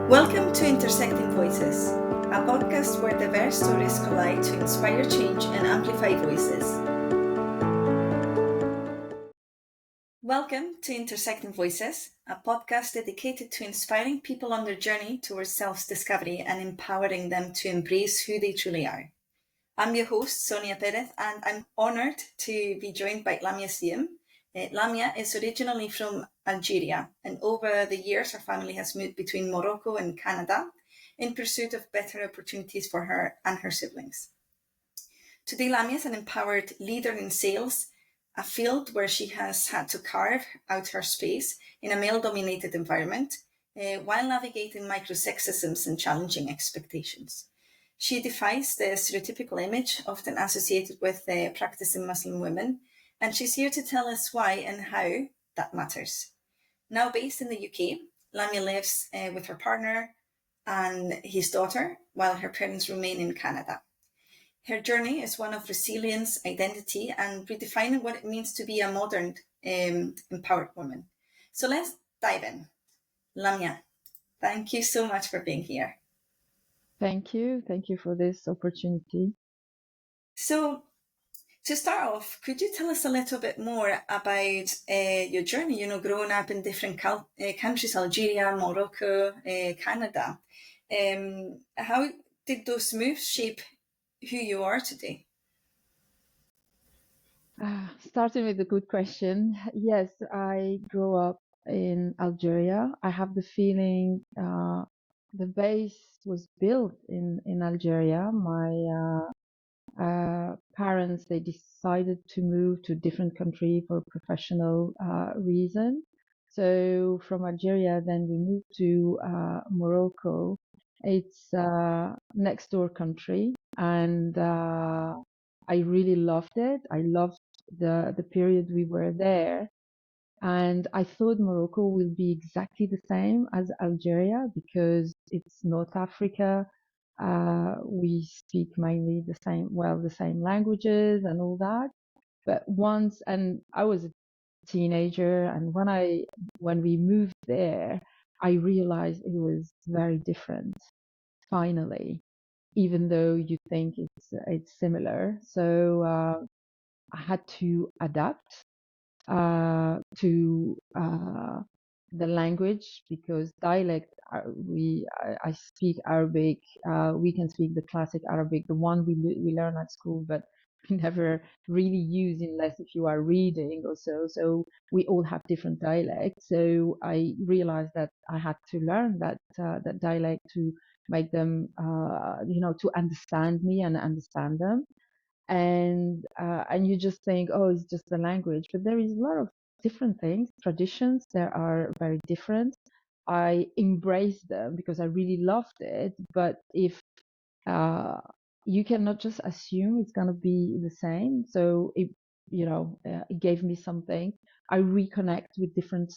Welcome to Intersecting Voices, a podcast where diverse stories collide to inspire change and amplify voices. Welcome to Intersecting Voices, a podcast dedicated to inspiring people on their journey towards self-discovery and empowering them to embrace who they truly are. I'm your host, Sonia Perez, and I'm honoured to be joined by Lamia Ziam. Lamia is originally from Algeria, and over the years her family has moved between Morocco and Canada in pursuit of better opportunities for her and her siblings. Today, Lamia is an empowered leader in sales, a field where she has had to carve out her space in a male-dominated environment while navigating micro-sexisms and challenging expectations. She defies the stereotypical image often associated with practicing Muslim women, and she's here to tell us why and how that matters. Now based in the UK, Lamia lives with her partner and his daughter, while her parents remain in Canada. Her journey is one of resilience, identity, and redefining what it means to be a modern, empowered woman. So let's dive in. Lamia, thank you so much for being here. Thank you. Thank you for this opportunity. So to start off, could you tell us a little bit more about your journey, growing up in different countries, Algeria, Morocco, Canada. How did those moves shape who you are today? Starting with a good question. Yes, I grew up in Algeria. I have the feeling the base was built in Algeria. My parents, they decided to move to a different country for professional reason. So from Algeria, then we moved to Morocco. It's next door country, and I really loved it. I loved the period we were there. And I thought Morocco will be exactly the same as Algeria because it's North Africa. We speak mainly the same languages and all that. But and I was a teenager, and when we moved there, I realized it was very different. Finally, even though you think it's similar, so I had to adapt to the language because dialect I speak Arabic. We can speak the classic Arabic, the one we learn at school, but we never really use unless if you are reading or so. So we all have different dialects. So I realized that I had to learn that dialect to make them, to understand me and understand them. And you just think, oh, it's just the language, but there is a lot of different things, traditions that are very different. I embraced them because I really loved it, but if uh, you cannot just assume it's going to be the same. So it gave me something. I reconnect with different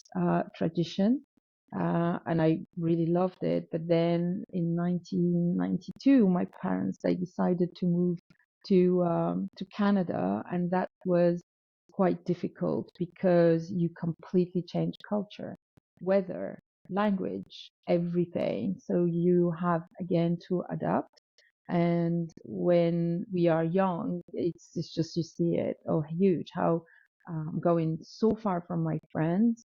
tradition, and I really loved it. But then in 1992, my parents, they decided to move to Canada, and that was quite difficult because you completely change culture, weather, language, everything. So you have again to adapt. And when we are young, it's just you see it, oh, huge, how I'm going so far from my friends.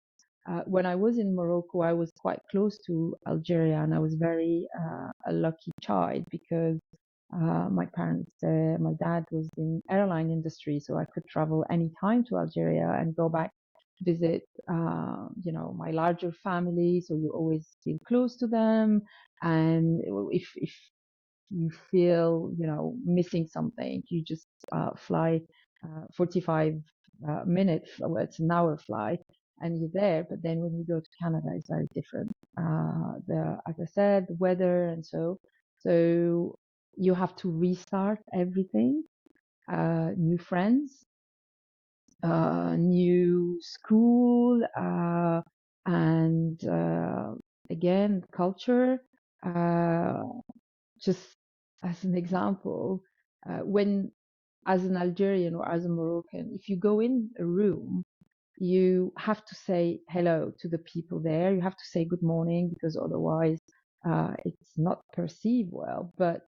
When I was in Morocco, I was quite close to Algeria, and I was very a lucky child because my dad was in airline industry, so I could travel anytime to Algeria and go back to visit, my larger family. So you always feel close to them, and if you feel, missing something, you just fly 45 minutes, well, it's an hour flight, and you're there. But then when you go to Canada, it's very different. As I said, the weather and so you have to restart everything, new friends, new school, and again, culture. Just as an example, when as an Algerian or as a Moroccan, if you go in a room, you have to say hello to the people there. You have to say good morning because otherwise it's not perceived well. But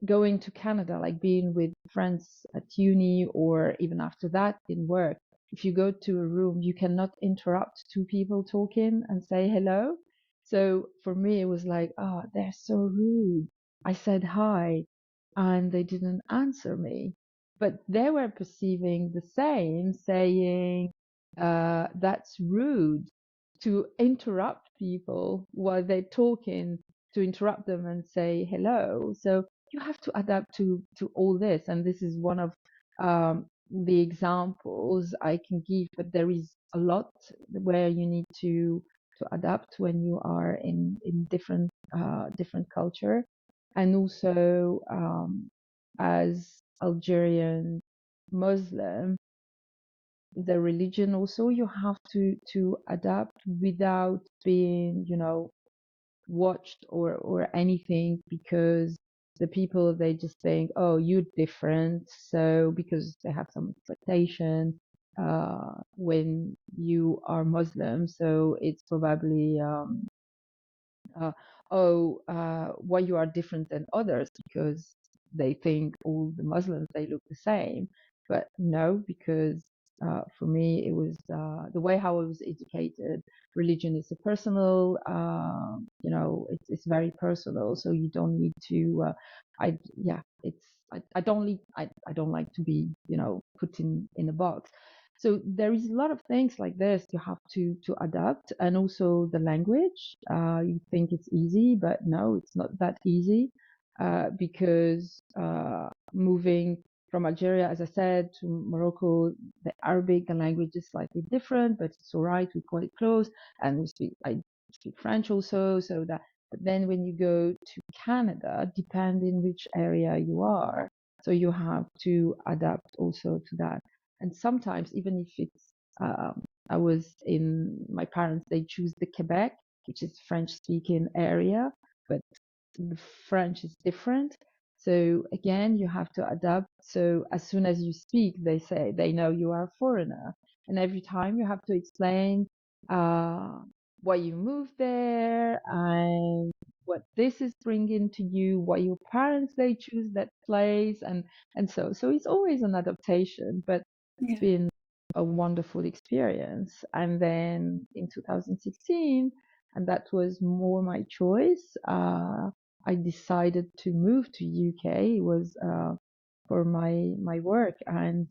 going to Canada, like being with friends at uni or even after that in work, if you go to a room, you cannot interrupt two people talking and say hello. So for me, it was like, oh, they're so rude. I said hi and they didn't answer me. But they were perceiving the same, saying, that's rude to interrupt people while they're talking, to interrupt them and say hello. So you have to adapt to all this, and this is one of the examples I can give. But there is a lot where you need to adapt when you are in different culture, and also as Algerian Muslim, the religion also you have to adapt without being, watched or anything, because the people, they just think, oh, you're different, so because they have some expectation when you are Muslim, so it's probably uh, why you are different than others, because they think all the Muslims, they look the same. But no, because for me, it was the way how I was educated. Religion is a personal, it's very personal. So you don't need to. I don't like to be, put in a box. So there is a lot of things like this you have to adapt, and also the language. You think it's easy, but no, it's not that easy, because moving from Algeria, as I said, to Morocco, the Arabic, the language is slightly different, but it's all right. We're quite close, and I speak French also, so that. But then when you go to Canada, depending which area you are, so you have to adapt also to that. And sometimes, even if it's, I was in, my parents, they choose the Quebec, which is French speaking area, but the French is different. So again, you have to adapt. So as soon as you speak, they say they know you are a foreigner. And every time you have to explain why you moved there and what this is bringing to you, why your parents, they choose that place, and so it's always an adaptation, but it's been a wonderful experience. And then in 2016, and that was more my choice, I decided to move to UK. It was for my work, and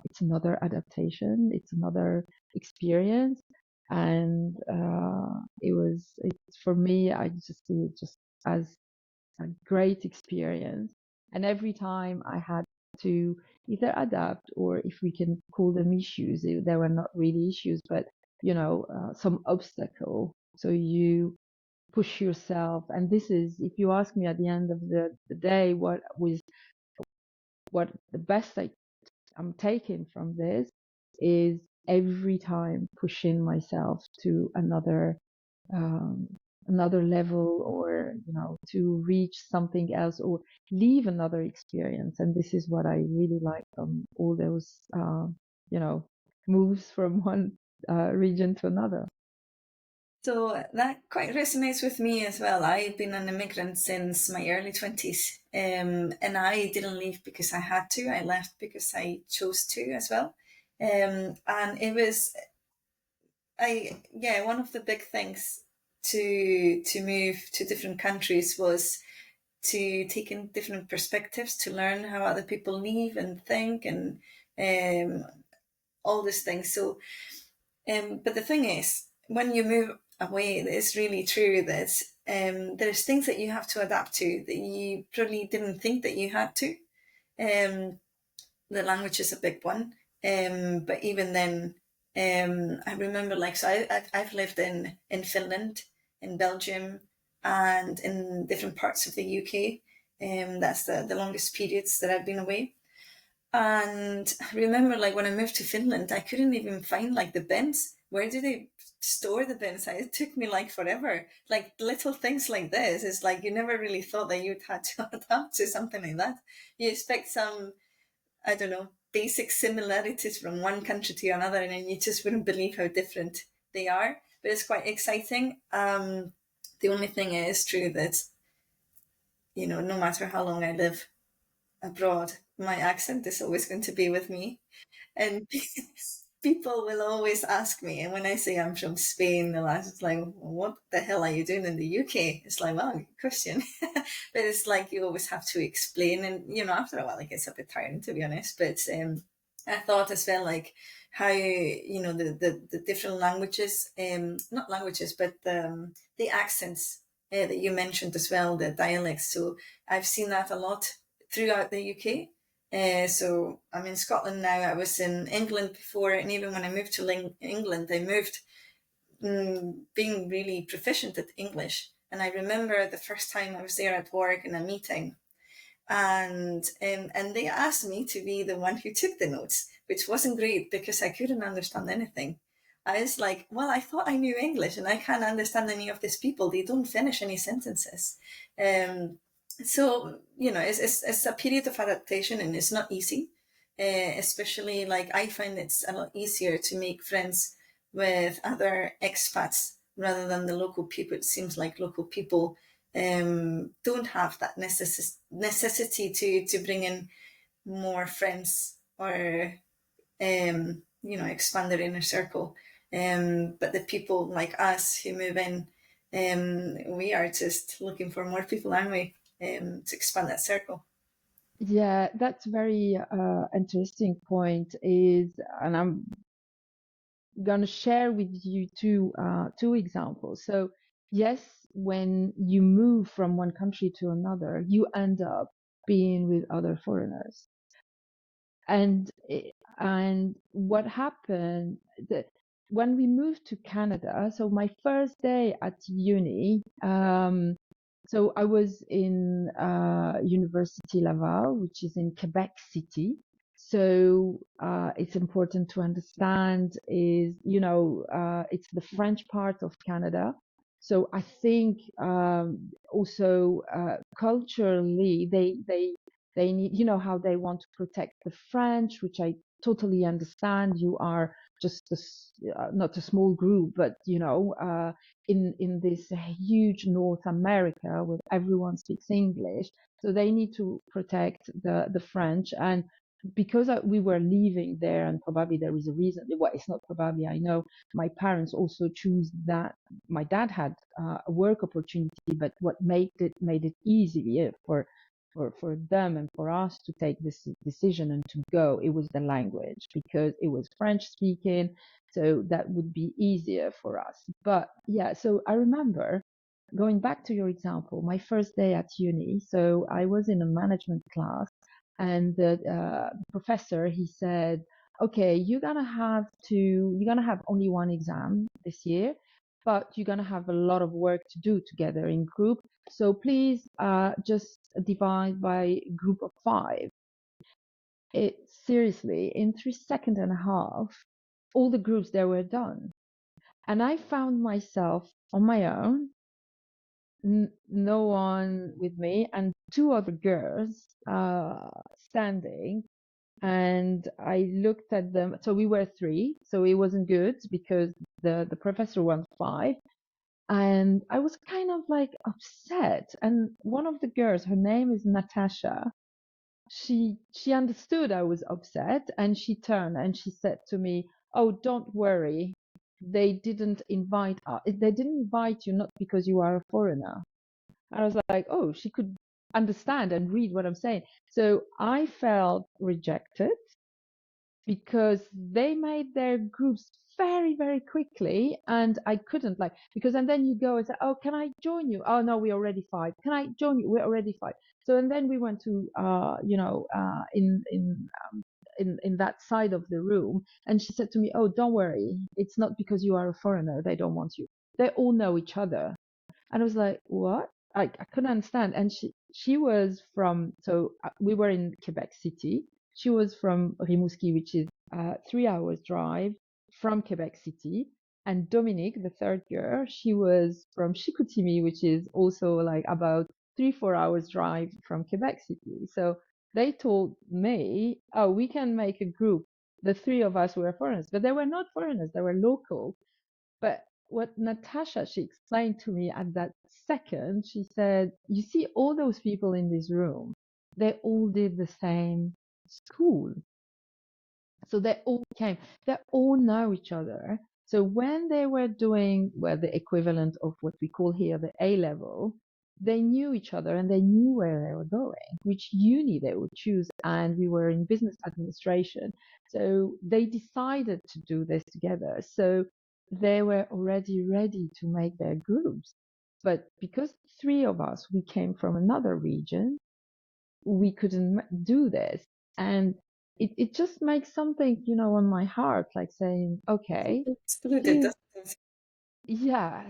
it's another adaptation, it's another experience, and it's for me, I just see it just as a great experience. And every time I had to either adapt, or if we can call them issues, they were not really issues, but some obstacle. So you push yourself. And this is, if you ask me at the end of the day, what the best I'm taking from this is every time pushing myself to um, another level, or to reach something else, or leave another experience. And this is what I really like from all those moves from one region to another. So that quite resonates with me as well. I've been an immigrant since my early 20s, and I didn't leave because I had to. I left because I chose to as well. And it was, one of the big things to move to different countries was to take in different perspectives, to learn how other people live and think, and um, all these things. So but the thing is, when you move away, it's really true that there's things that you have to adapt to that you probably didn't think that you had to. Um, the language is a big one, but even then, I remember, like, so I've lived in Finland, in Belgium, and in different parts of the UK. That's the longest periods that I've been away. And I remember, like, when I moved to Finland, I couldn't even find, like, the bins. Where do they store the bins? It took me, like, forever. Like, little things like this. It's like you never really thought that you'd had to adapt to something like that. You expect some, I don't know, basic similarities from one country to another, and then you just wouldn't believe how different they are. But it's quite exciting. The only thing is true that, no matter how long I live abroad, my accent is always going to be with me. And people will always ask me, and when I say I'm from Spain, they'll ask, it's like, what the hell are you doing in the UK? It's like, well, good question. But it's like you always have to explain, and after a while it gets a bit tiring, to be honest. But I thought as well, like how the different languages, not languages, but the accents that you mentioned as well, the dialects. So I've seen that a lot throughout the UK. So I'm in Scotland now. I was in England before, and even when I moved to England, I moved being really proficient at English. And I remember the first time I was there at work in a meeting, and they asked me to be the one who took the notes, which wasn't great because I couldn't understand anything. I was like, well, I thought I knew English, and I can't understand any of these people. They don't finish any sentences. So it's a period of adaptation, and it's not easy. Especially, like, I find it's a lot easier to make friends with other expats rather than the local people. It seems like local people don't have that necessity to bring in more friends or expand their inner circle. But the people like us who move in, we are just looking for more people, aren't we, to expand that circle. Yeah, that's very interesting point is, and I'm gonna share with you two examples. So yes, when you move from one country to another, you end up being with other foreigners. And what happened that when we moved to Canada, so my first day at uni, so I was in University Laval, which is in Quebec City. So it's important to understand is, it's the French part of Canada. So I think also culturally, they need, how they want to protect the French, which I totally understand. You are just not a small group, but in this huge North America where everyone speaks English, so they need to protect the French. And because we were leaving there, and probably there is a reason. Well, it's not probably. I know my parents also choose that. My dad had a work opportunity, but what made it easier for them and for us to take this decision and to go, it was the language, because it was French speaking, so that would be easier for us. But yeah, so I remember going back to your example, my first day at uni. So I was in a management class, and the professor, he said, okay, you're gonna have only one exam this year, but you're gonna have a lot of work to do together in group. So please just divide by group of 5. It seriously, in 3 seconds and a half, all the groups there were done. And I found myself on my own, no one with me, and 2 other girls standing. And I looked at them. So we were 3, so it wasn't good because the professor wants 5. And I was kind of like upset. And one of the girls, her name is Natasha, she understood I was upset, and she turned and she said to me, "Oh, don't worry. They didn't invite you not because you are a foreigner." I was like, "Oh, she could understand and read what I'm saying." So I felt rejected because they made their groups very, very quickly, and I couldn't, like, because, and then you go and say, "Oh, can I join you?" "Oh no, we're already 5." "Can I join you?" "We're already 5." So, and then we went to in that side of the room, and she said to me, "Oh, don't worry, it's not because you are a foreigner they don't want you. They all know each other." And I was like, "What?" I couldn't understand. And she was from, so we were in Quebec City. She was from Rimouski, which is 3 hours drive from Quebec City. And Dominique, the third girl, she was from Chicoutimi, which is also like about 3-4 hours drive from Quebec City. So they told me, "Oh, we can make a group." The 3 of us were foreigners, but they were not foreigners, they were local. But what Natasha, she explained to me at that second, she said, you see all those people in this room, they all did the same school. So they all know each other. So when they were doing, well, the equivalent of what we call here the A level, they knew each other and they knew where they were going, which uni they would choose. And we were in business administration. So they decided to do this together. So they were already ready to make their groups. But because three of us, we came from another region, we couldn't do this. And it just makes something, on my heart, like saying, okay, Excluded, she's, doesn't it? yeah,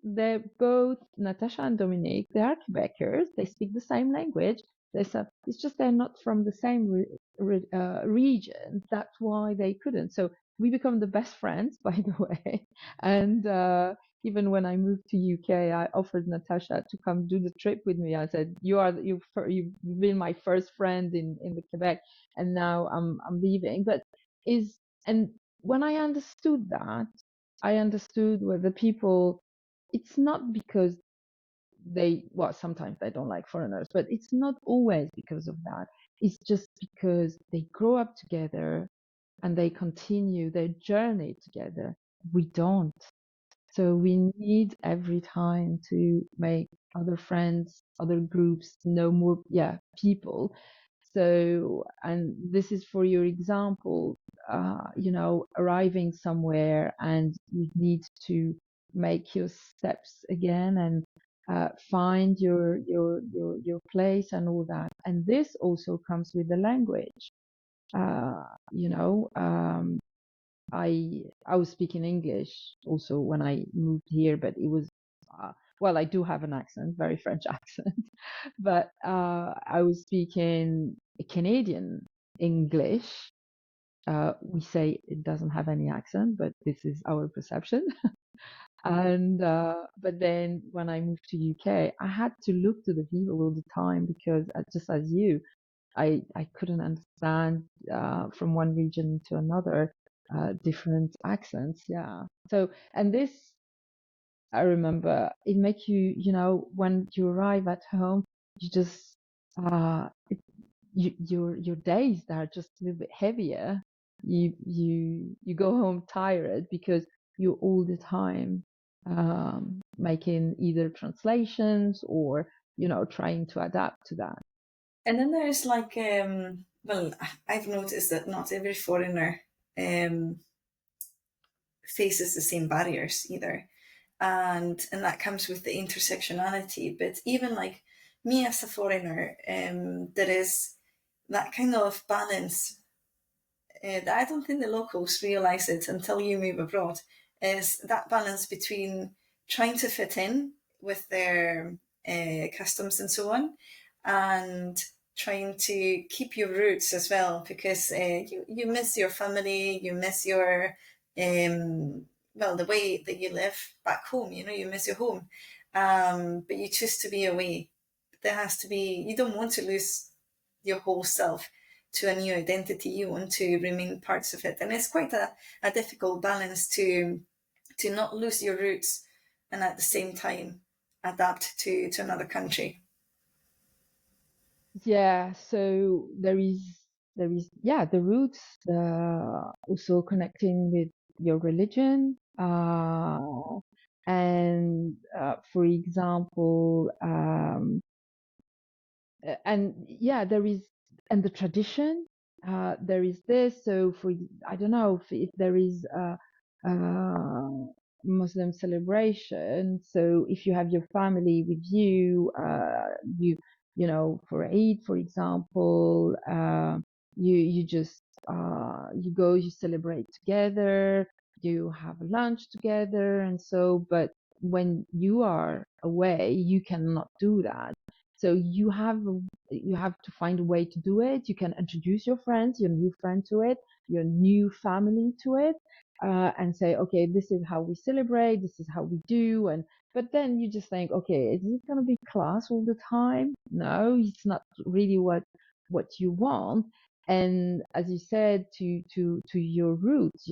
they're both, Natasha and Dominique, they are Quebecers. They speak the same language. It's just they're not from the same region. That's why they couldn't. So we become the best friends, by the way. And even when I moved to UK, I offered Natasha to come do the trip with me. I said, you've been my first friend in the Quebec, and now I'm leaving. And when I understood that, I understood where the people, it's not because sometimes they don't like foreigners, but it's not always because of that. It's just because they grow up together and they continue their journey together. We don't. So we need every time to make other friends, other groups, know more, people. So, and this is for your example, arriving somewhere and you need to make your steps again and find your place and all that. And this also comes with the language. Uh, you know, um, I was speaking English also when I moved here, but it was well, I do have an accent, very French accent, but I was speaking Canadian English. We say it doesn't have any accent, but this is our perception. And but then when I moved to UK, I had to look to the people all the time because just as you, I couldn't understand from one region to another different accents. Yeah. So and this I remember it makes you, when you arrive at home, you just your days are just a little bit heavier. You go home tired because you're all the time making either translations or trying to adapt to that. And then there's like, well, I've noticed that not every foreigner um, faces the same barriers either, and that comes with the intersectionality. But even like me as a foreigner, there is that kind of balance that I don't think the locals realise it until you move abroad. Is that balance between trying to fit in with their customs and so on, and trying to keep your roots as well, because you miss your family, you miss your well, the way that you live back home. You miss your home, but you choose to be away. There has to be. You don't want to lose your whole self to a new identity. You want to remain parts of it, and it's quite a difficult balance to not lose your roots and at the same time adapt to another country. Yeah, so there is the roots, also connecting with your religion, and for example, and yeah, there is, and the tradition, there is this. So I don't know if there is a Muslim celebration. So if you have your family with you, for Eid, for example, you just you go, you celebrate together, you have lunch together, and so. But when you are away, you cannot do that. So you have to find a way to do it. You can introduce your friends, your new friend to it, your new family to it, and say, okay, this is how we celebrate, this is how we do. And but then you just think, okay, is it going to be class all the time? No, it's not really what you want. And as you said, to your roots,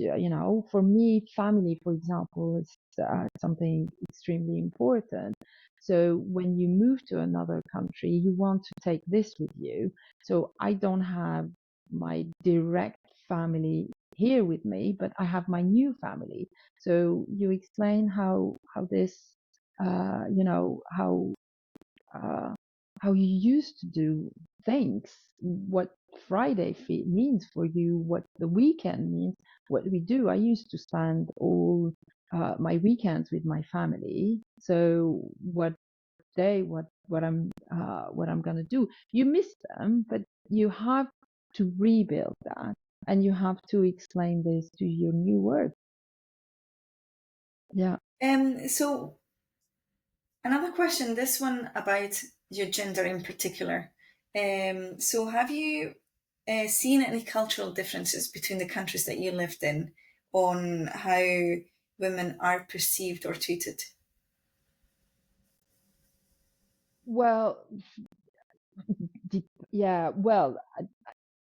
for me, family, for example, is something extremely important. So when you move to another country, you want to take this with you. So I don't have my direct family here with me, but I have my new family. So you explain how this, how uh, how you used to do things, what Friday means for you, what the weekend means, what we do. I used to spend all my weekends with my family. So what I'm gonna do? You miss them, but you have to rebuild that, and you have to explain this to your new work. Yeah. So another question, this one about your gender in particular. So have you seen any cultural differences between the countries that you lived in on how women are perceived or treated? Well, yeah. Well,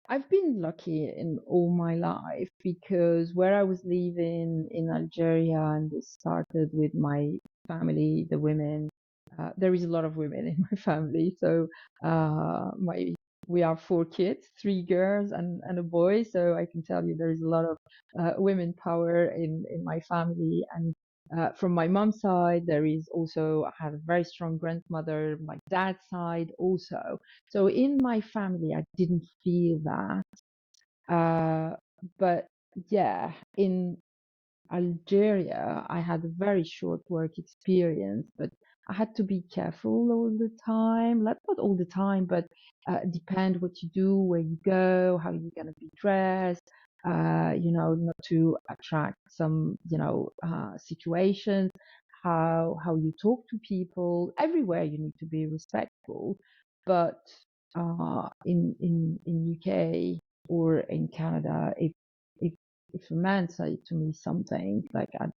I've been lucky in all my life because where I was living in Algeria, and this started with my family, the women. There is a lot of women in my family, so my we are four kids, three girls and a boy. So I can tell you there is a lot of women power in my family. And from my mom's side, there is also, I had a very strong grandmother. My dad's side also. So in my family, I didn't feel that. Uh, but yeah, in Algeria, I had a very short work experience, but I had to be careful all the time. Like, not all the time, but depend what you do, where you go, how you're gonna be dressed. Not to attract some, situations. How you talk to people. Everywhere you need to be respectful, but in UK or in Canada, if if a man say to me something like I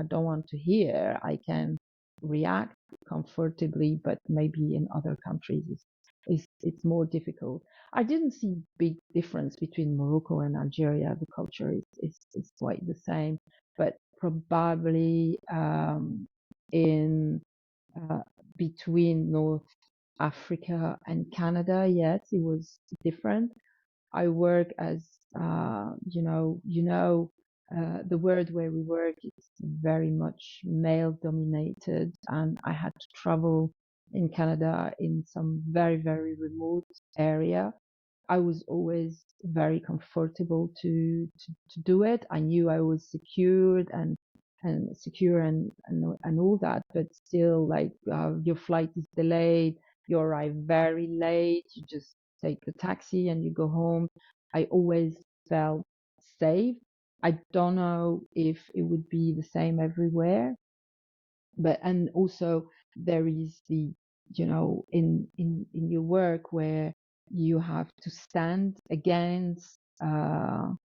don't want to hear, I can react comfortably, but maybe in other countries it's more difficult. I didn't see big difference between Morocco and Algeria. The culture is quite the same, but probably in uh, between North Africa and Canada, yes, it was different. I work as the world where we work is very much male dominated, and I had to travel in Canada in some very, very remote area. I was always very comfortable to do it. I knew I was secured and secure and all that, but still, like your flight is delayed, you arrive very late, you just take the taxi and you go home. I always felt safe. I don't know if it would be the same everywhere, but and also there is the in your work where you have to stand against a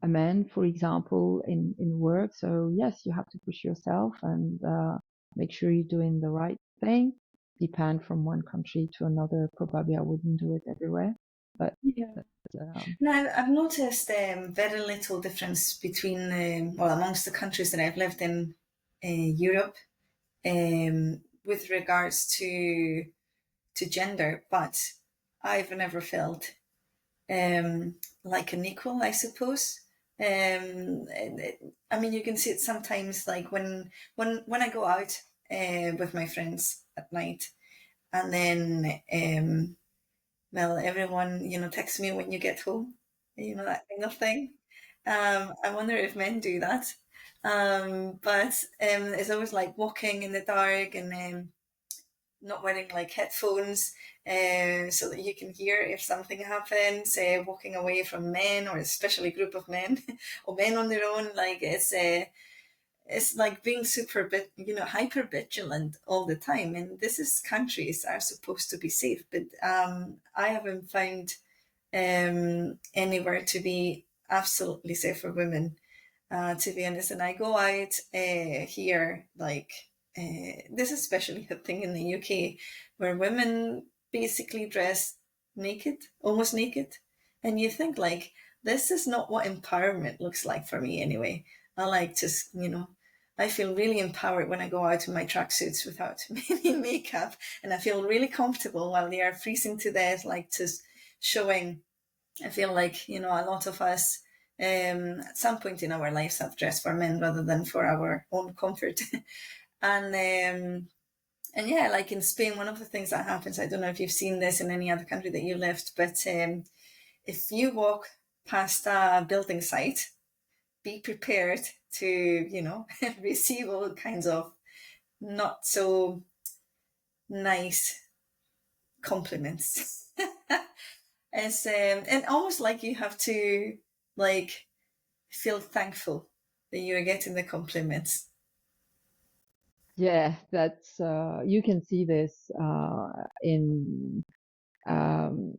man, for example, in work. So yes, you have to push yourself and make sure you're doing the right thing. Depend from one country to another. Probably I wouldn't do it everywhere, but Yeah. Now, I've noticed very little difference between, amongst the countries that I've lived in Europe with regards to gender, but I've never felt like an equal, I suppose. I mean, you can see it sometimes, like when I go out with my friends at night, and then everyone texts me when you get home, that kind of thing. I wonder if men do that. But it's always like walking in the dark and not wearing like headphones so that you can hear if something happens, walking away from men or especially a group of men or men on their own. Like it's like being hyper vigilant all the time. And this is countries are supposed to be safe, but I haven't found anywhere to be absolutely safe for women, to be honest. And I go out here, like this is especially a thing in the UK, where women basically dress naked, almost naked. And you think, like, this is not what empowerment looks like for me anyway. I like to, I feel really empowered when I go out in my tracksuits without any makeup, and I feel really comfortable while they are freezing to death, like just showing. I feel like, a lot of us at some point in our lives have dressed for men rather than for our own comfort. And yeah, like in Spain, one of the things that happens, I don't know if you've seen this in any other country that you lived, but if you walk past a building site, be prepared to, receive all kinds of not so nice compliments. It's and almost like you have to like feel thankful that you are getting the compliments. Yeah, that's you can see this in um,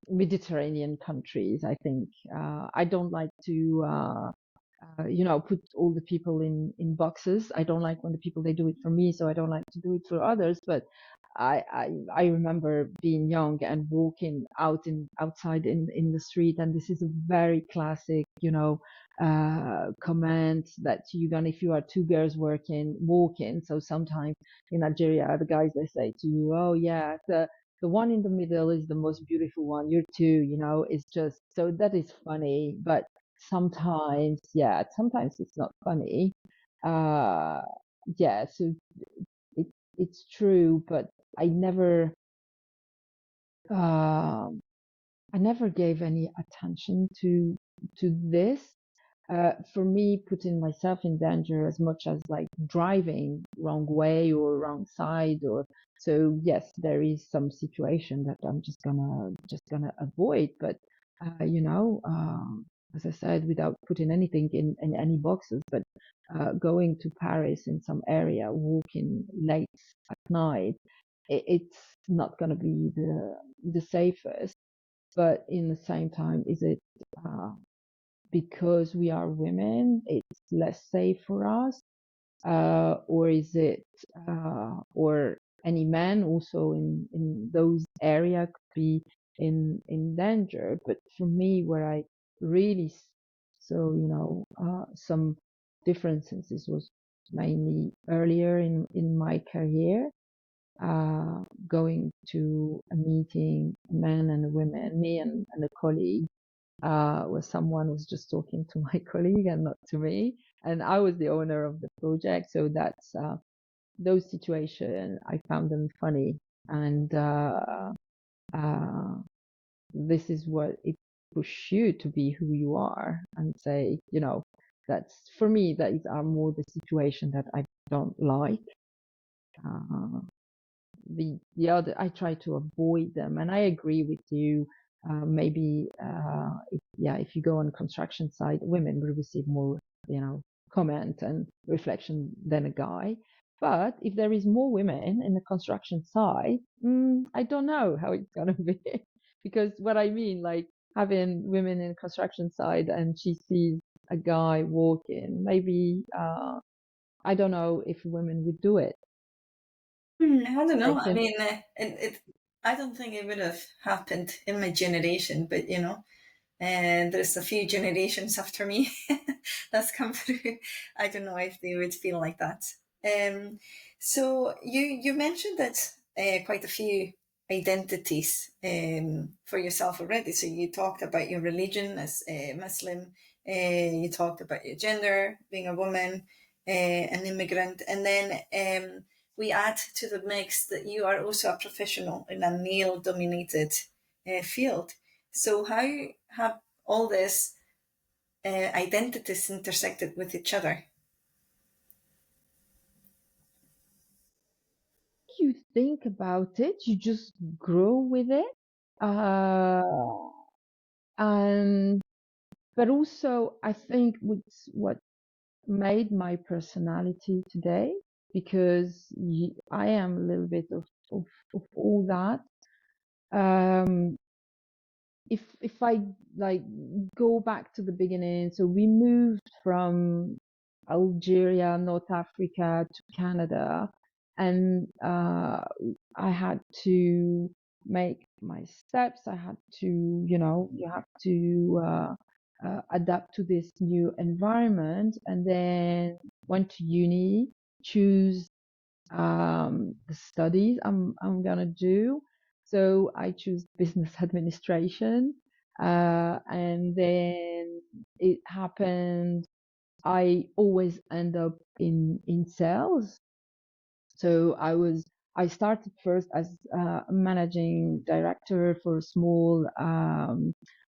Mediterranean countries. I think I don't like to put all the people in boxes. I don't like when the people they do it for me, so I don't like to do it for others. But I remember being young and walking outside in the street, and this is a very classic, comment that you gonna if you are two girls walking. So sometimes in Algeria, the guys they say to you, "Oh yeah, the one in the middle is the most beautiful one. You're two, it's just so that is funny, but sometimes it's not funny. Uh, yeah, so it, it's true, but I never, um, I never gave any attention to this. For me, putting myself in danger as much as like driving wrong way or wrong side, or so yes, there is some situation that I'm just gonna avoid. But as I said, without putting anything in any boxes, but going to Paris in some area, walking late at night, it's not gonna be the safest. But in the same time, is it uh, because we are women, it's less safe for us, or is it, or any man also in those area could be in danger? But for me, where I really some differences, this was mainly earlier in my career, going to a meeting, men and women, me and a colleague, where someone was just talking to my colleague and not to me. And I was the owner of the project. So that's those situations, I found them funny. And uh, this is what it pushes you to be who you are and say, that's for me, that is are more the situation that I don't like. Uh, the other, I try to avoid them, and I agree with you. Maybe if you go on a construction site, women will receive more comment and reflection than a guy. But if there is more women in the construction site, I don't know how it's gonna be. Because what I mean, like having women in a construction site and she sees a guy walking, maybe I don't know if women would do it. I don't I know. I can. mean, I don't think it would have happened in my generation, but and there's a few generations after me that's come through. I don't know if they would feel like that. Um, so you mentioned that quite a few identities for yourself already. So you talked about your religion as a Muslim. You talked about your gender, being a woman, an immigrant, and then we add to the mix that you are also a professional in a male-dominated field. So how have all these identities intersected with each other? You think about it, you just grow with it. Uh, and but also I think what's what made my personality today, because I am a little bit of all that. Um, if I like go back to the beginning, so we moved from Algeria, North Africa to Canada, and I had to make my steps. I had to, you have to adapt to this new environment, and then went to uni, choose the studies I'm gonna do. So I choose business administration, and then it happened. I always end up in sales. So I started first as a managing director for a small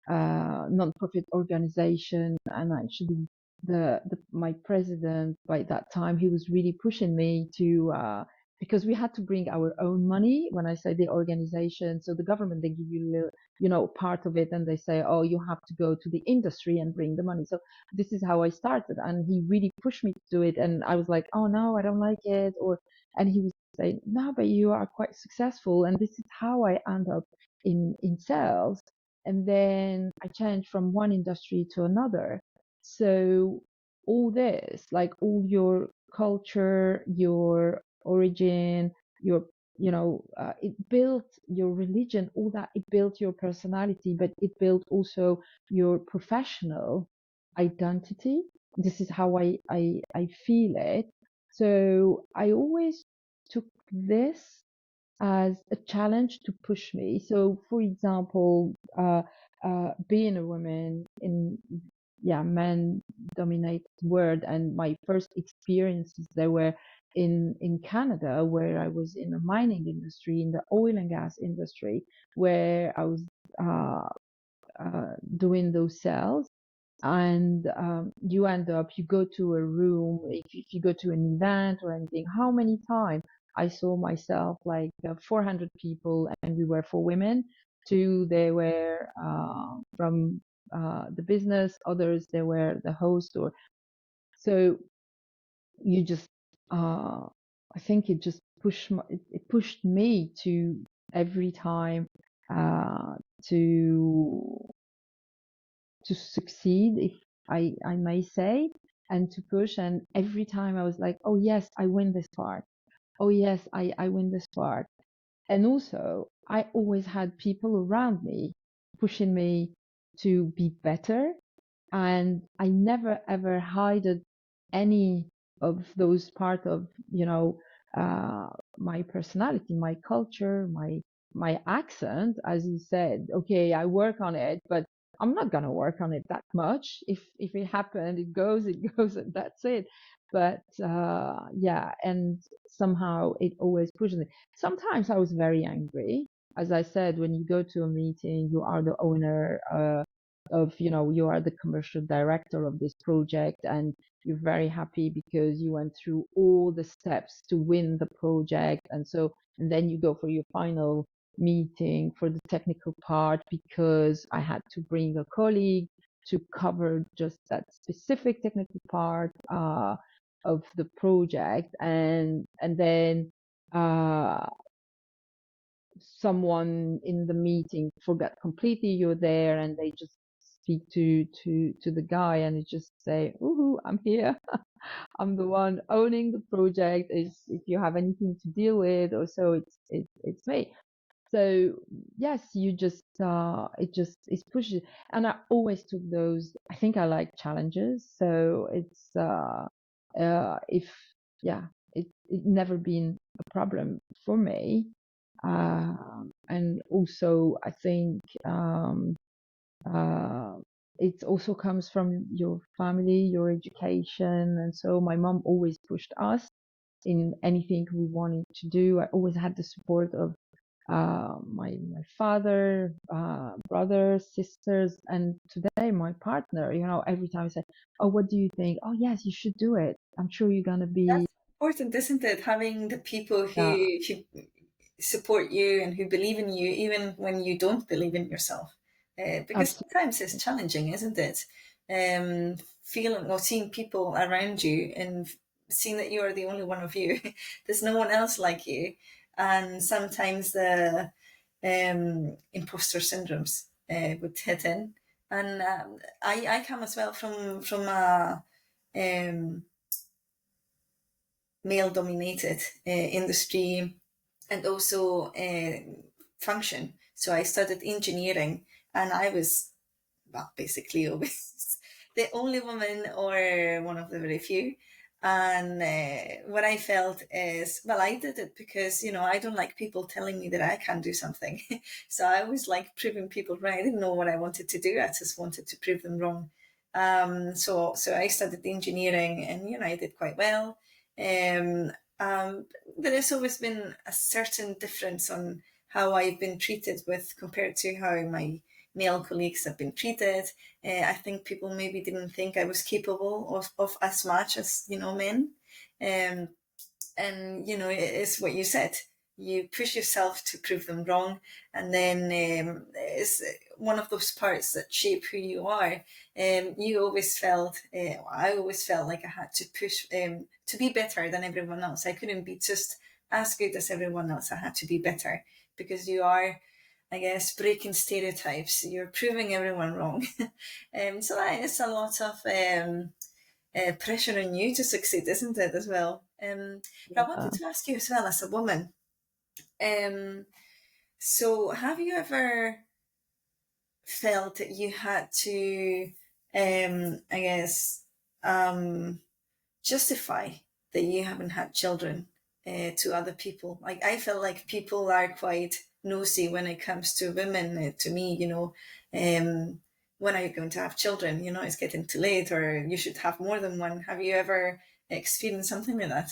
non-profit organization, and actually my president by that time, he was really pushing me to because we had to bring our own money. When I say the organization, so the government, they give you part of it, and they say, oh, you have to go to the industry and bring the money. So this is how I started, and he really pushed me to do it, and I was like, oh no, I don't like it, and he was saying, no, but you are quite successful, and this is how I end up in sales. And then I changed from one industry to another. So all this, like all your culture, your origin, your it built your religion, all that, it built your personality, but it built also your professional identity. This is how I feel it. So I always took this as a challenge to push me. So, for example, being a woman in man-dominated world, and my first experiences they were in Canada, where I was in the mining industry, in the oil and gas industry, where I was uh, doing those sales. And you end up, you go to a room, if you go to an event or anything, how many times I saw myself like 400 people, and we were for women. Two, they were from the business, others, they were the host. Or so you just, I think it just it pushed me to every time uh, to to succeed, if I may say, and to push. And every time I was like, oh yes, I win this part. Oh yes, I win this part. And also, I always had people around me pushing me to be better, and I never ever hid any of those part of uh, my personality, my culture, my accent. As you said, okay, I work on it, but I'm not gonna work on it that much. If it happened, it goes, it goes, and that's it. But yeah, and somehow it always pushes me. Sometimes I was very angry. As I said, when you go to a meeting, you are the owner of, you are the commercial director of this project, and you're very happy because you went through all the steps to win the project. And then you go for your final meeting for the technical part, because I had to bring a colleague to cover just that specific technical part of the project. And then someone in the meeting forgot completely you're there, and they just speak to the guy, and they just say, "Ooh, I'm here. I'm the one owning the project. Is if you have anything to deal with, or so, it's me." So yes, you just it pushes. And I always took those. I think I like challenges, so it's if yeah, it never been a problem for me. And also, I think uh, it also comes from your family, your education. And so my mom always pushed us in anything we wanted to do. I always had the support of my father, brothers, sisters, and today my partner. Every time I say, "Oh, what do you think?" "Oh, yes, you should do it. I'm sure you're gonna be." That's important, isn't it? Having the people Yeah, who support you and who believe in you, even when you don't believe in yourself. Because absolutely. sometimes it's challenging, isn't it? Feeling or seeing people around you and seeing that you are the only one of you. There's no one else like you. And sometimes the imposter syndromes would hit in. And I come as well from a male dominated industry, and also function. So I studied engineering, and I was, well, basically always the only woman or one of the very few. And what I felt is, well, I did it because, I don't like people telling me that I can't do something. So I always like proving people right. I didn't know what I wanted to do. I just wanted to prove them wrong. So I studied engineering, and, I did quite well. Um, um, there has always been a certain difference on how I've been treated with compared to how my male colleagues have been treated. I think people maybe didn't think I was capable of as much as, men. Um, and, it's what you said. You push yourself to prove them wrong. And then it's one of those parts that shape who you are. I always felt like I had to push to be better than everyone else. I couldn't be just as good as everyone else. I had to be better because you are, I guess, breaking stereotypes. You're proving everyone wrong. So that is a lot of pressure on you to succeed, isn't it, as well? But I wanted to ask you as well, as a woman. Um, so have you ever felt that you had to, I guess, justify that you haven't had children to other people? Like, I felt like people are quite nosy when it comes to women. To me, when are you going to have children? It's getting too late, or you should have more than one. Have you ever experienced something like that?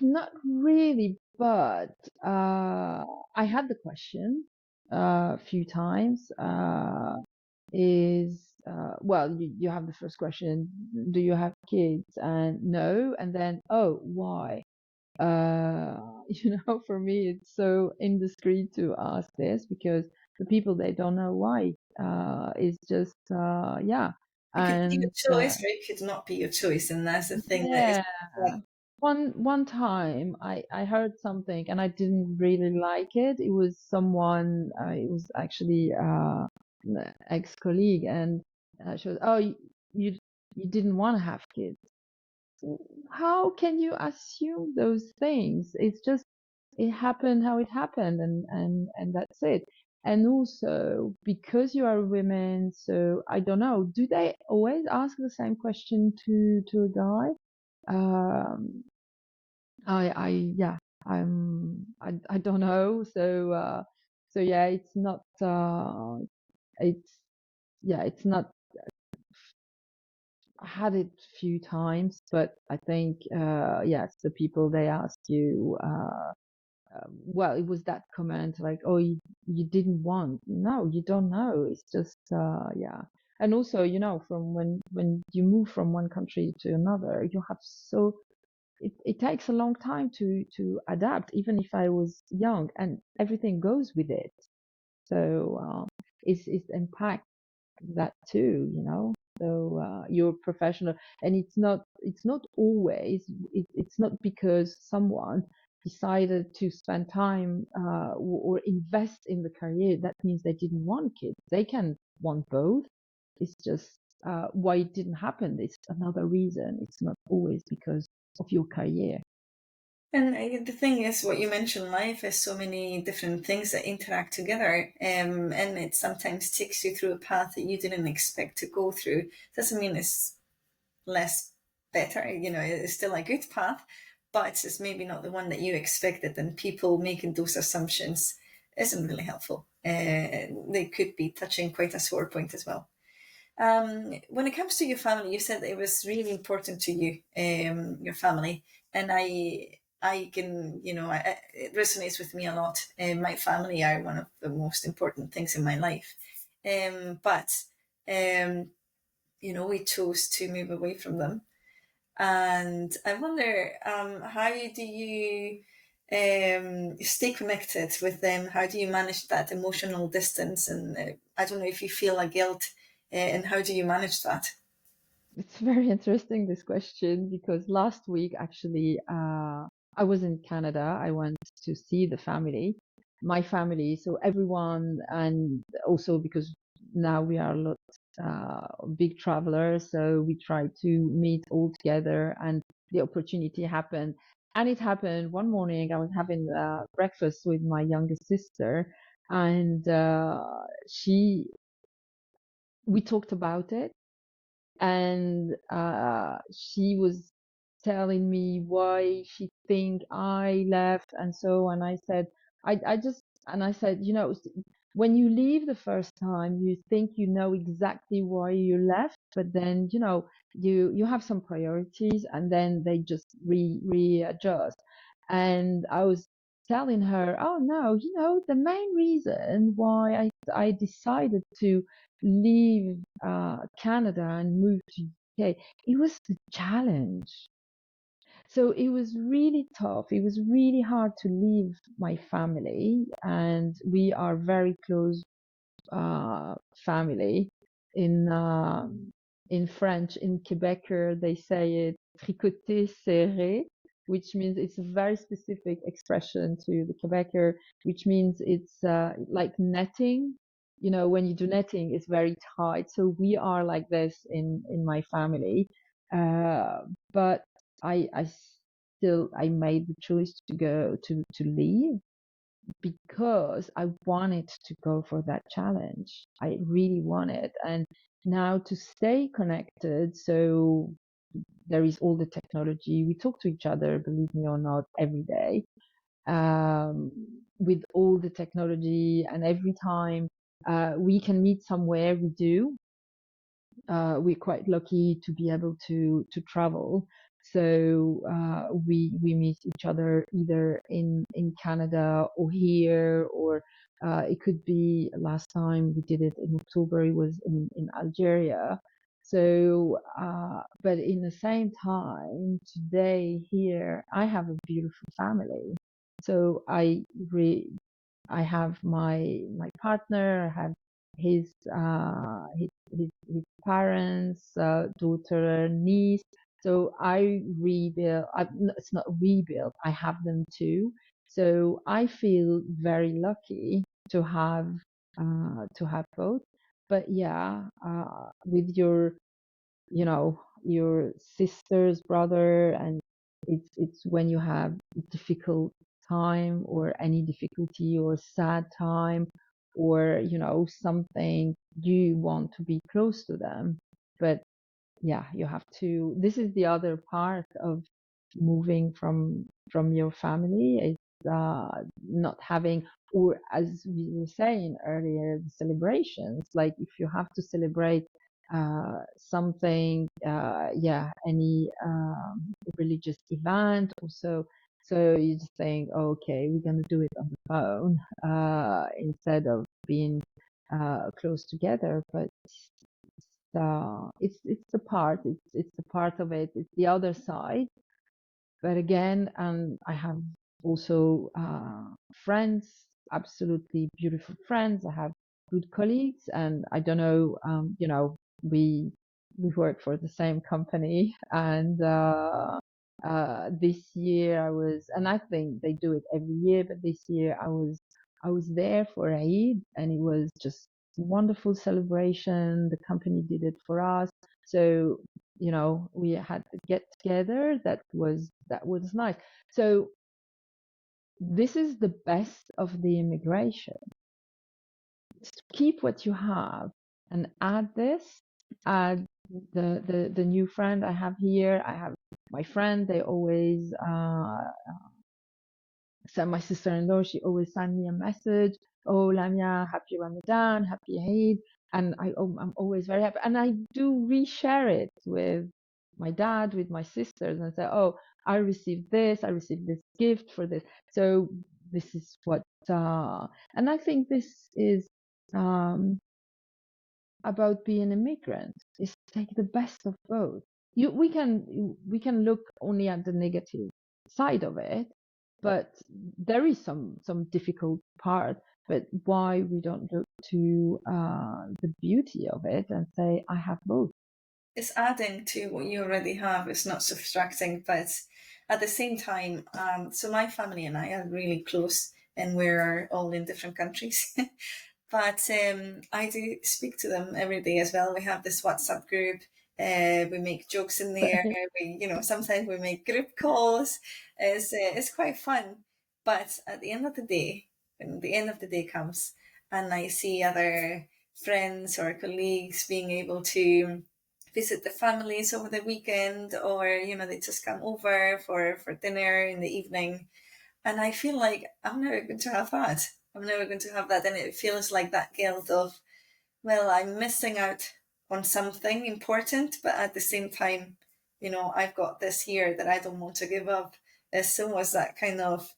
Not really, but I had the question a few times. Well, you have the first question, do you have kids? And no, and then, oh, why? Uh, for me, it's so indiscreet to ask this because the people, they don't know why. It's just, yeah. It could be your And choice, or it could not be your choice, and that's the thing that is yeah, like, one time I heard something and I didn't really like it. It was someone, it was actually an ex-colleague, and she was, oh, you you didn't want to have kids. How can you assume those things? It's just, it happened how it happened, and that's it. And also because you are women, so I don't know, do they always ask the same question to a guy? Um, I yeah, I don't know. So yeah, it's it's not. I had it a few times, but I think yes, the people, they ask you. Well, it was that comment like, oh, you didn't want. No, you don't know. It's just yeah. And also, from when you move from one country to another, you have so it takes a long time to adapt, even if I was young, and everything goes with it. So it's impact that too, so you're professional, and it's not always, it's not because someone decided to spend time or invest in the career, that means they didn't want kids. They can want both. It's just why it didn't happen. It's another reason. It's not always because of your career. and the thing is, what you mentioned, life is so many different things that interact together, and it sometimes takes you through a path that you didn't expect to go through. Doesn't mean it's less better, it's still a good path, but it's just maybe not the one that you expected, and people making those assumptions isn't really helpful. They could be touching quite a sore point as well. When it comes to your family, you said it was really important to you, your family, and I can, it resonates with me a lot. My family are one of the most important things in my life, but we chose to move away from them, and I wonder, how do you stay connected with them? How do you manage that emotional distance? And I don't know if you feel a guilt, and how do you manage that? It's very interesting, this question, because last week actually I was in Canada. I went to see the family, my family, so everyone, and also because now we are a lot big travelers, so we try to meet all together, and the opportunity happened. And it happened one morning. I was having breakfast with my youngest sister, and we talked about it, and she was telling me why she think I left and so, and I said, I just, and I said, when you leave the first time, you think you know exactly why you left, but then, you have some priorities and then they just readjust. And I was telling her, oh no, the main reason why I decided to leave Canada and move to UK, it was the challenge. So it was really tough. It was really hard to leave my family, and we are very close family. In French, in Quebecer, they say it tricoté serré, which means it's a very specific expression to the Quebecer, which means it's like netting. When you do netting, it's very tight. So we are like this in my family. But I still I made the choice to go to leave because I wanted to go for that challenge. I really wanted. And now to stay connected, so there is all the technology. We talk to each other, believe me or not, every day. With all the technology, and every time we can meet somewhere, we do. We're quite lucky to be able to travel. So we meet each other either in Canada or here, or it could be last time we did it in October, it was in Algeria. So, but in the same time, today here, I have a beautiful family. So I have my partner, I have his parents, daughter, niece. So I rebuild. It's not rebuild. I have them too. So I feel very lucky to have both. But yeah, with your sister's brother, and it's when you have a difficult time or any difficulty or sad time, or something, you want to be close to them. But yeah, you have to, this is the other part of moving from your family, is not having, or as we were saying earlier, the celebrations. Like if you have to celebrate something, any religious event or so you just think, okay, we're going to do it on the phone instead of being close together. But it's the part, it's the part of it, it's the other side. But again, I have also friends, absolutely beautiful friends. I have good colleagues, and I don't know, we work for the same company, and this year and I think they do it every year, but this year I was there for Eid, and it was just a wonderful celebration. The company did it for us. So we had to get together. That was nice. So this is the best of the immigration. Keep what you have and add the new friend I have here. I have my friend, they always send, my sister-in-law, she always send me a message. Oh, Lamia, happy Ramadan, happy Eid. And I'm always very happy. And I do reshare it with my dad, with my sisters, and say, oh, I received this gift for this. So this is what, and I think this is about being a migrant, is take the best of both. We can look only at the negative side of it, but there is some difficult part. But why we don't look to the beauty of it and say, I have both? It's adding to what you already have, it's not subtracting, but at the same time, so my family and I are really close, and we're all in different countries. But I do speak to them every day as well. We have this WhatsApp group, We make jokes in there. Sometimes we make group calls. It's quite fun. But at the end of the day, when the end of the day comes, and I see other friends or colleagues being able to visit the families over the weekend, or they just come over for dinner in the evening, and I feel like I'm never going to have that. I'm never going to have that, and it feels like that guilt of, well, I'm missing out on something important, but at the same time, I've got this here that I don't want to give up. There's almost that kind of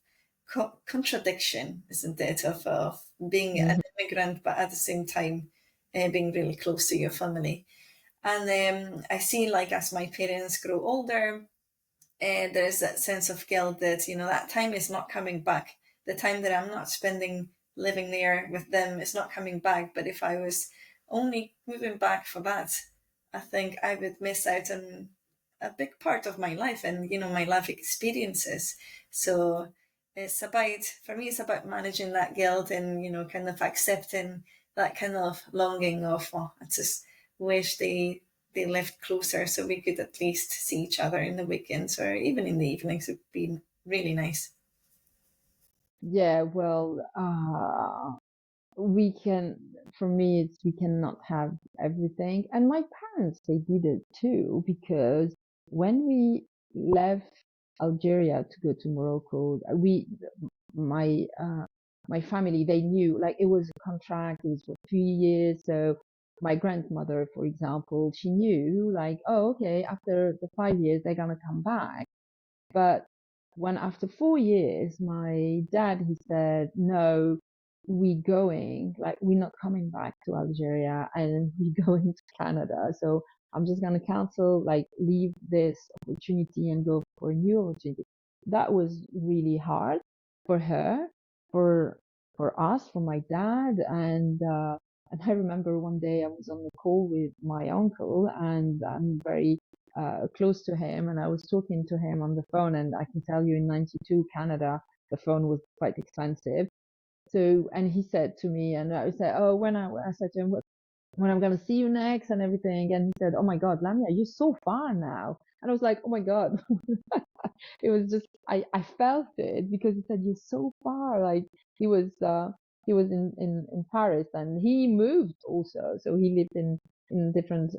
contradiction, isn't it, of being an immigrant, but at the same time being really close to your family. And I see, like, as my parents grow older, there is that sense of guilt that that time is not coming back. The time that I'm not spending living there with them is not coming back. But if I was only moving back for that, I think I would miss out on a big part of my life and my life experiences. So for me, it's about managing that guilt and kind of accepting that kind of longing of, oh, I just wish they lived closer so we could at least see each other in the weekends or even in the evenings. It would be really nice. Yeah, well, we can, for me, we cannot have everything. And my parents, they did it too, because when we left Algeria to go to Morocco, my family, they knew, like, it was a contract, it was for 3 years. So my grandmother, for example, she knew, like, oh, okay, after the 5 years, they're gonna come back. But when after 4 years, my dad, he said, no, we going, like, we're not coming back to Algeria and we going to Canada. So I'm just gonna cancel, like, leave this opportunity and go for a new opportunity. That was really hard for her, for for us, for my dad, and I remember one day I was on the call with my uncle, and I'm very close to him, and I was talking to him on the phone, and I can tell you in 92 Canada, the phone was quite expensive. So, and he said to me, and I said, oh, I said to him, when I'm going to see you next and everything. And he said, oh my God, Lamia, you're so far now. And I was like, oh my God. It was just, I felt it because he said, you're so far. Like, he was in Paris, and he moved also. So he lived in different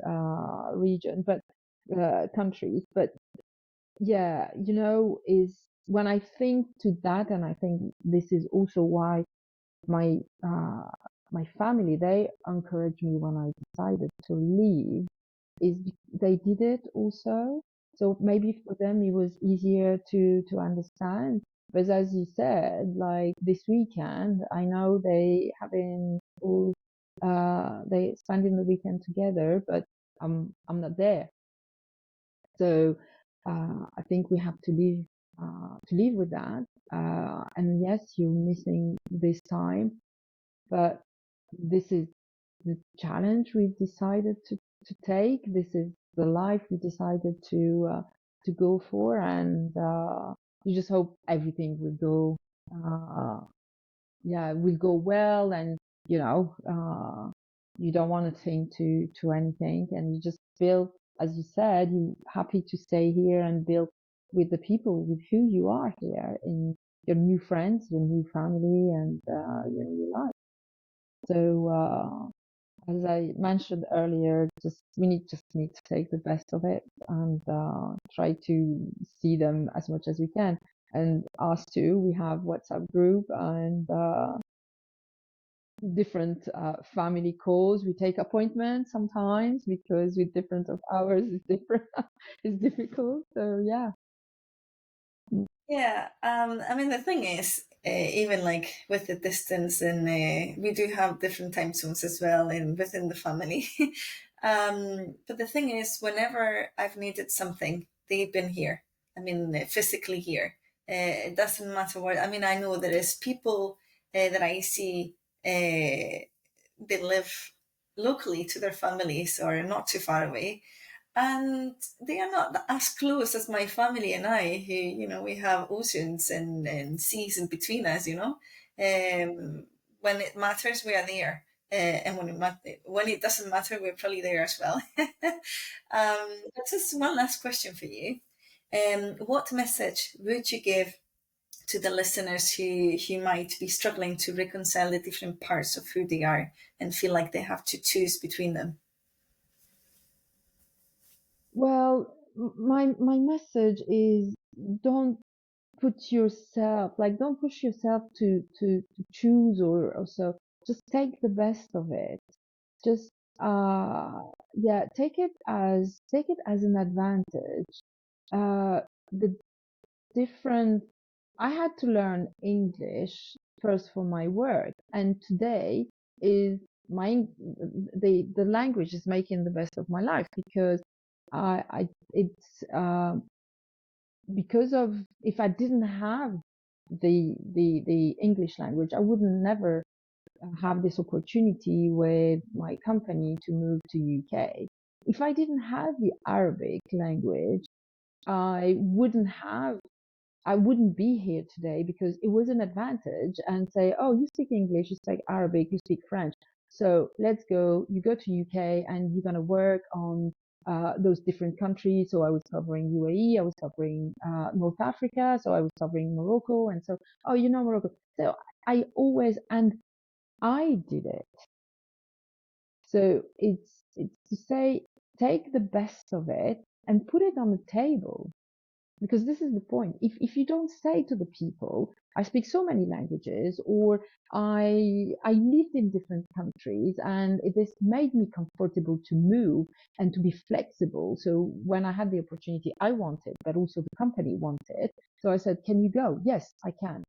region, but countries. But yeah, is when I think to that, and I think this is also why my uh, my family, they encouraged me when I decided to leave, is they did it also. So maybe for them it was easier to understand. But as you said, like this weekend, I know they having all they spending the weekend together, but I'm not there. So I think we have to live with that. And yes, you're missing this time, but this is the challenge we've decided to take. This is the life we decided to go for, and you just hope everything will go, will go well, and you don't want to think to anything, and you just feel, as you said, you're happy to stay here and build with the people with who you are here, in your new friends, your new family, and your new life. So as I mentioned earlier, just need to take the best of it, and try to see them as much as we can. And us too, we have WhatsApp group and different family calls. We take appointments sometimes because with different of hours is different. It's difficult. So yeah. Yeah, I mean, the thing is, even like with the distance, and we do have different time zones as well in within the family. But the thing is, whenever I've needed something, they've been here. I mean, physically here. It doesn't matter what. I mean, I know there is people that I see. They live locally to their families or not too far away, and they are not as close as my family and I, who we have oceans and seas in between us. When it matters, we are there. And when it doesn't matter, we're probably there as well. Just one last question for you. What message would you give to the listeners who might be struggling to reconcile the different parts of who they are and feel like they have to choose between them? Well, my message is don't put yourself like don't push yourself to choose or so. Just take the best of it. Just yeah, take it as an advantage. The different I had to learn English first for my work, and today is my the language is making the best of my life because I it's because of if I didn't have the English language, I would never have this opportunity with my company to move to UK. If I didn't have the Arabic language, I wouldn't have I wouldn't be here today because it was an advantage and say, oh, you speak English, you speak Arabic, you speak French. So let's go. You go to UK and you're going to work on those different countries. So I was covering UAE, I was covering North Africa, so I was covering Morocco. And so, oh, you know Morocco. So and I did it. So it's to say, take the best of it and put it on the table because this is the point. If you don't say to the people, I speak so many languages, or I lived in different countries, and this made me comfortable to move and to be flexible. So when I had the opportunity, I wanted, but also the company wanted. So I said, "Can you go?" Yes, I can.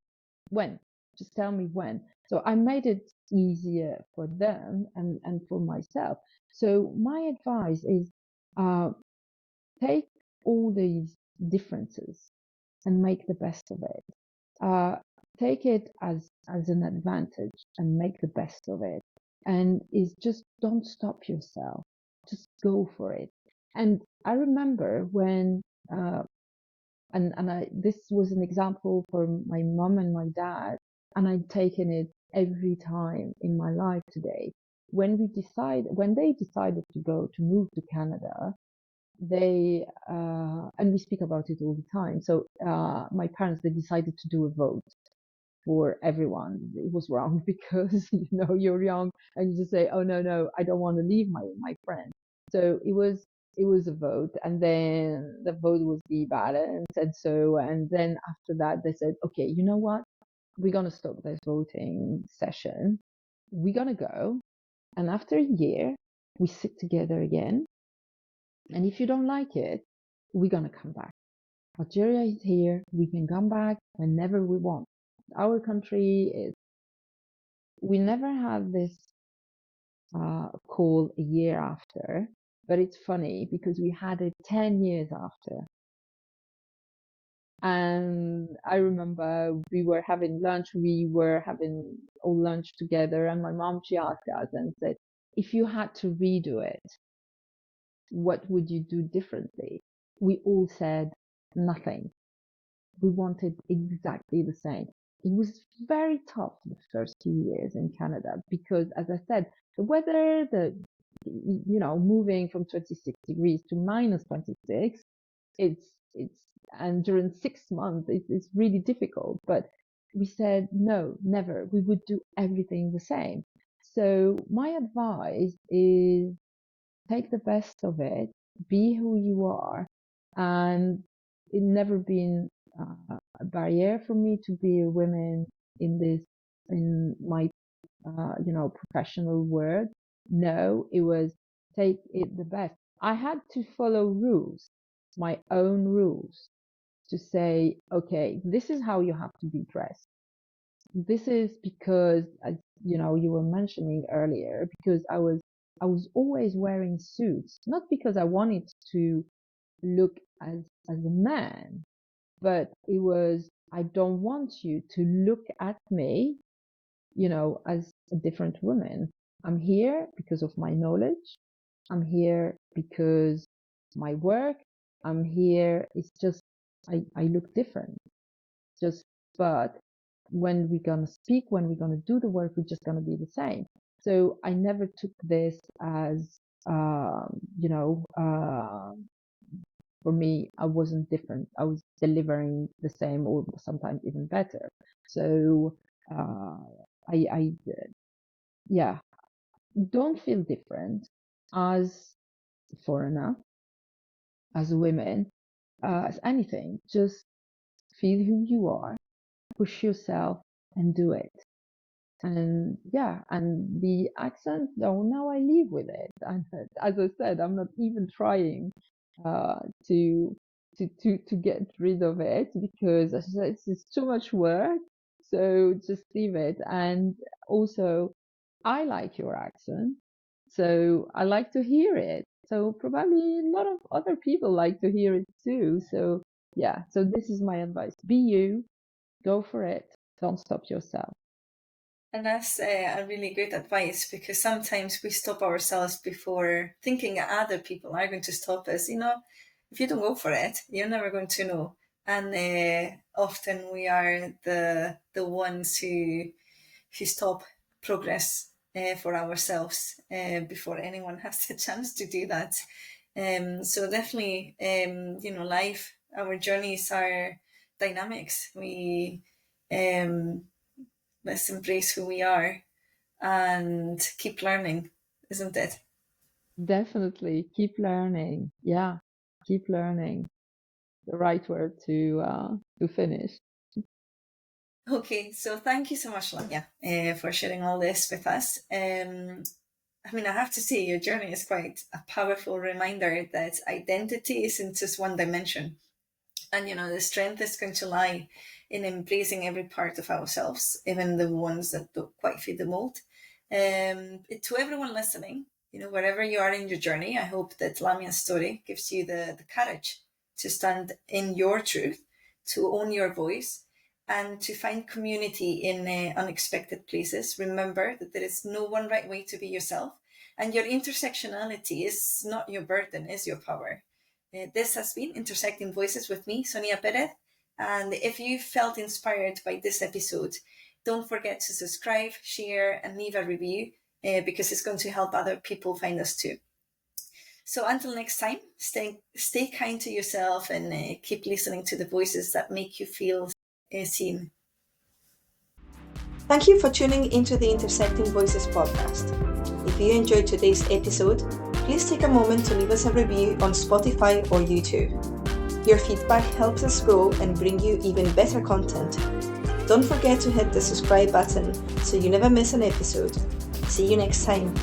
When? Just tell me when. So I made it easier for them and for myself. So my advice is uh, take all these differences and make the best of it. Uh, take it as an advantage and make the best of it. And is just don't stop yourself. Just go for it. And I remember when this was an example for my mom and my dad, and I've taken it every time in my life today. When they decided to move to Canada, they and we speak about it all the time. So my parents, they decided to do a vote for everyone. It was wrong because you're young and you just say, oh no, I don't want to leave my friend. So it was a vote, and then the vote was rebalanced, and then after that they said, okay, you know what, we're gonna stop this voting session, we're gonna go, and after a year we sit together again, and if you don't like it, we're gonna come back. Algeria is here. We can come back whenever we want. Our country is. We never had this call a year after, but it's funny because we had it 10 years after. And I remember we were having lunch. We were having all lunch together, and my mom, she asked us and said, "If you had to redo it, what would you do differently?" We all said nothing. We wanted exactly the same. It was very tough the first 2 years in Canada because, as I said, the weather, moving from 26 degrees to minus 26, it's and during 6 months, it's really difficult. But we said no, never. We would do everything the same. So my advice is take the best of it, be who you are, and it never been a barrier for me to be a woman in my professional world. No, it was take it the best. I had to follow rules, my own rules, to say, okay, this is how you have to be dressed. This is because, as you were mentioning earlier, because I was always wearing suits, not because I wanted to look as a man, but it was, I don't want you to look at me, as a different woman. I'm here because of my knowledge. I'm here because my work. I'm here. It's just I look different. Just but when we're gonna speak, when we're gonna do the work, we're just gonna be the same. So I never took this as, for me, I wasn't different. I was delivering the same or sometimes even better. So uh, I yeah, don't feel different as a foreigner, as a woman, as anything. Just feel who you are, push yourself, and do it. And yeah, and the accent, oh, now I live with it. And as I said, I'm not even trying uh, to to get rid of it, because as I said, it's too much work. So just leave it. And also, I like your accent, so I like to hear it. So probably a lot of other people like to hear it too. So yeah, so this is my advice: be you, go for it, don't stop yourself. And that's a really great advice, because sometimes we stop ourselves before thinking that other people are going to stop us. If you don't go for it, you're never going to know. And often we are the ones who stop progress for ourselves before anyone has the chance to do that. So definitely, life, our journeys are dynamics. Let's embrace who we are and keep learning, isn't it? Definitely keep learning. Yeah, keep learning. The right word to finish. Okay, so thank you so much, Lamia, for sharing all this with us. I have to say, your journey is quite a powerful reminder that identity isn't just one dimension. And, the strength is going to lie in embracing every part of ourselves, even the ones that don't quite fit the mold. To everyone listening, wherever you are in your journey, I hope that Lamia's story gives you the courage to stand in your truth, to own your voice, and to find community in unexpected places. Remember that there is no one right way to be yourself, and your intersectionality is not your burden, is your power. This has been Intersecting Voices with me, Sonia Perez. And if you felt inspired by this episode, don't forget to subscribe, share, and leave a review, because it's going to help other people find us too. So until next time, stay kind to yourself, and keep listening to the voices that make you feel seen. Thank you for tuning into the Intersecting Voices podcast. If you enjoyed today's episode, please take a moment to leave us a review on Spotify or YouTube. Your feedback helps us grow and bring you even better content. Don't forget to hit the subscribe button so you never miss an episode. See you next time.